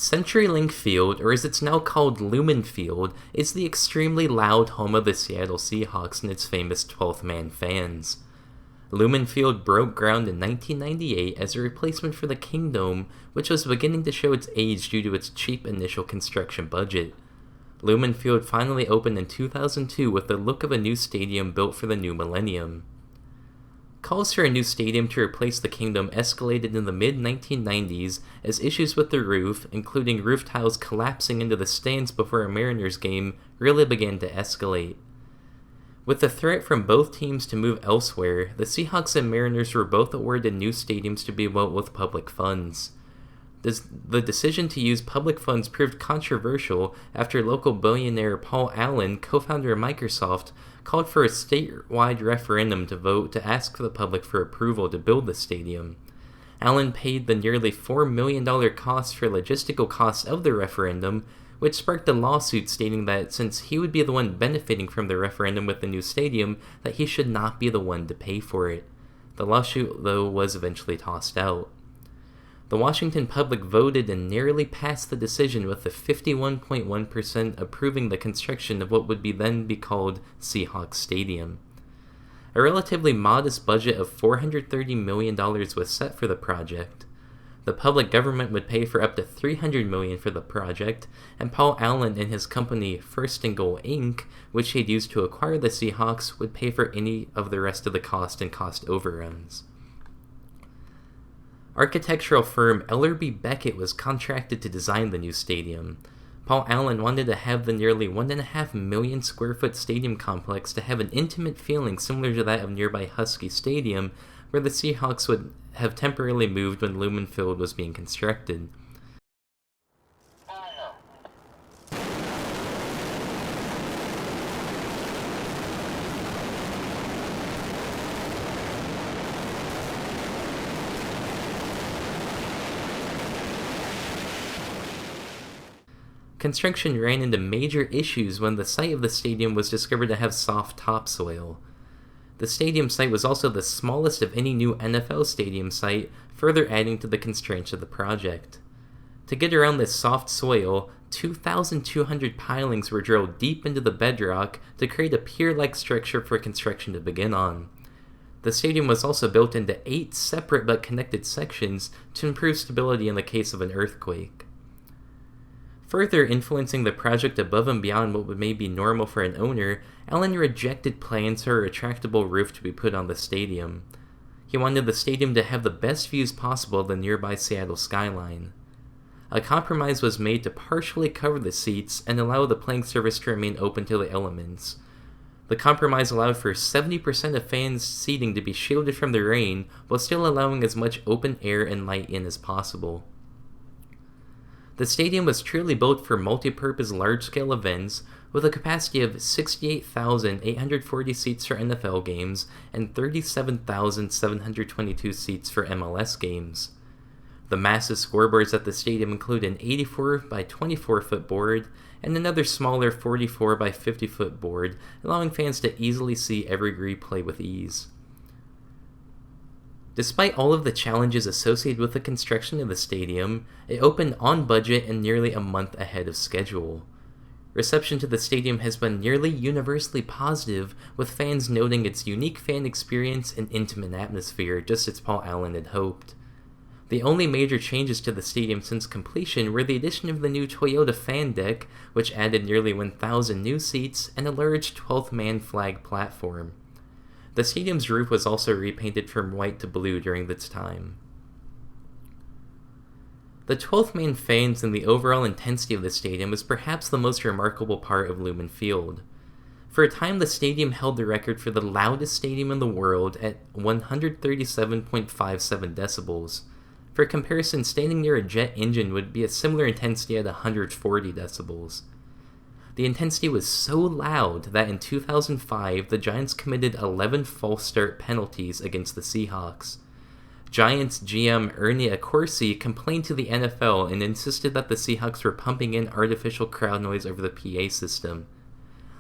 CenturyLink Field, or as it's now called Lumen Field, is the extremely loud home of the Seattle Seahawks and its famous 12th man fans. Lumen Field broke ground in 1998 as a replacement for the Kingdome, which was beginning to show its age due to its cheap initial construction budget. Lumen Field finally opened in 2002 with the look of a new stadium built for the new millennium. Calls for a new stadium to replace the Kingdome escalated in the mid-1990s as issues with the roof, including roof tiles collapsing into the stands before a Mariners game, really began to escalate. With the threat from both teams to move elsewhere, the Seahawks and Mariners were both awarded new stadiums to be built with public funds. The decision to use public funds proved controversial after local billionaire Paul Allen, co-founder of Microsoft, called for a statewide referendum to vote to ask the public for approval to build the stadium. Allen paid the nearly $4 million cost for logistical costs of the referendum, which sparked a lawsuit stating that since he would be the one benefiting from the referendum with the new stadium, that he should not be the one to pay for it. The lawsuit, though, was eventually tossed out. The Washington public voted and narrowly passed the decision with the 51.1% approving the construction of what would then be called Seahawks Stadium. A relatively modest budget of $430 million was set for the project. The public government would pay for up to $300 million for the project, and Paul Allen and his company First and Goal Inc., which he'd used to acquire the Seahawks, would pay for any of the rest of the cost and cost overruns. Architectural firm Ellerbe Beckett was contracted to design the new stadium. Paul Allen wanted to have the nearly 1.5 million square foot stadium complex to have an intimate feeling similar to that of nearby Husky Stadium, where the Seahawks would have temporarily moved when Lumen Field was being constructed. Construction ran into major issues when the site of the stadium was discovered to have soft topsoil. The stadium site was also the smallest of any new NFL stadium site, further adding to the constraints of the project. To get around this soft soil, 2,200 pilings were drilled deep into the bedrock to create a pier-like structure for construction to begin on. The stadium was also built into 8 separate but connected sections to improve stability in the case of an earthquake. Further influencing the project above and beyond what may be normal for an owner, Allen rejected plans for a retractable roof to be put on the stadium. He wanted the stadium to have the best views possible of the nearby Seattle skyline. A compromise was made to partially cover the seats and allow the playing surface to remain open to the elements. The compromise allowed for 70% of fans' seating to be shielded from the rain, while still allowing as much open air and light in as possible. The stadium was truly built for multi-purpose large-scale events, with a capacity of 68,840 seats for NFL games and 37,722 seats for MLS games. The massive scoreboards at the stadium include an 84 by 24 foot board and another smaller 44 by 50 foot board, allowing fans to easily see every replay with ease. Despite all of the challenges associated with the construction of the stadium, it opened on budget and nearly a month ahead of schedule. Reception to the stadium has been nearly universally positive, with fans noting its unique fan experience and intimate atmosphere, just as Paul Allen had hoped. The only major changes to the stadium since completion were the addition of the new Toyota fan deck, which added nearly 1,000 new seats, and a large 12th man flag platform. The stadium's roof was also repainted from white to blue during its time. The 12th man fans and the overall intensity of the stadium was perhaps the most remarkable part of Lumen Field. For a time, the stadium held the record for the loudest stadium in the world at 137.57 decibels. For comparison, standing near a jet engine would be a similar intensity at 140 decibels. The intensity was so loud that in 2005, the Giants committed 11 false start penalties against the Seahawks. Giants GM Ernie Accorsi complained to the NFL and insisted that the Seahawks were pumping in artificial crowd noise over the PA system.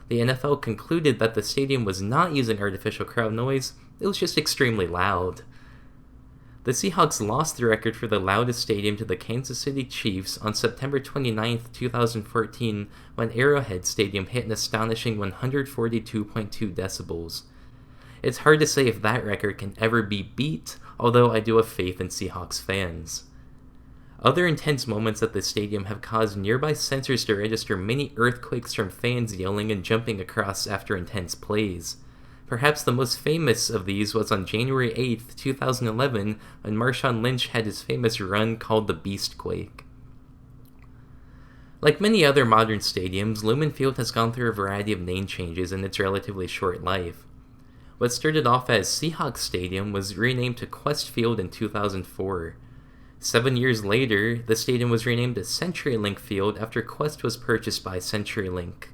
The NFL concluded that the stadium was not using artificial crowd noise, it was just extremely loud. The Seahawks lost the record for the loudest stadium to the Kansas City Chiefs on September 29, 2014, when Arrowhead Stadium hit an astonishing 142.2 decibels. It's hard to say if that record can ever be beat, although I do have faith in Seahawks fans. Other intense moments at the stadium have caused nearby sensors to register mini earthquakes from fans yelling and jumping across after intense plays. Perhaps the most famous of these was on January 8, 2011, when Marshawn Lynch had his famous run called the Beastquake. Like many other modern stadiums, Lumen Field has gone through a variety of name changes in its relatively short life. What started off as Seahawks Stadium was renamed to Qwest Field in 2004. 7 years later, the stadium was renamed to CenturyLink Field after Qwest was purchased by CenturyLink.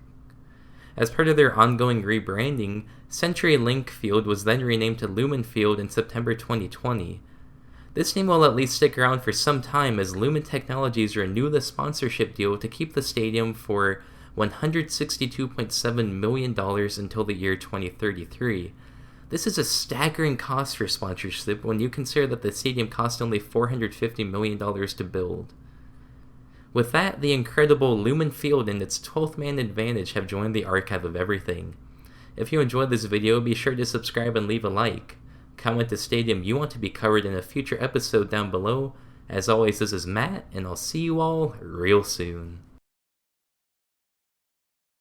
As part of their ongoing rebranding, CenturyLink Field was then renamed to Lumen Field in September 2020. This name will at least stick around for some time as Lumen Technologies renew the sponsorship deal to keep the stadium for $162.7 million until the year 2033. This is a staggering cost for sponsorship when you consider that the stadium cost only $450 million to build. With that, the incredible Lumen Field and its 12th man advantage have joined the archive of everything. If you enjoyed this video, be sure to subscribe and leave a like. Comment the stadium you want to be covered in a future episode down below. As always, this is Matt, and I'll see you all real soon.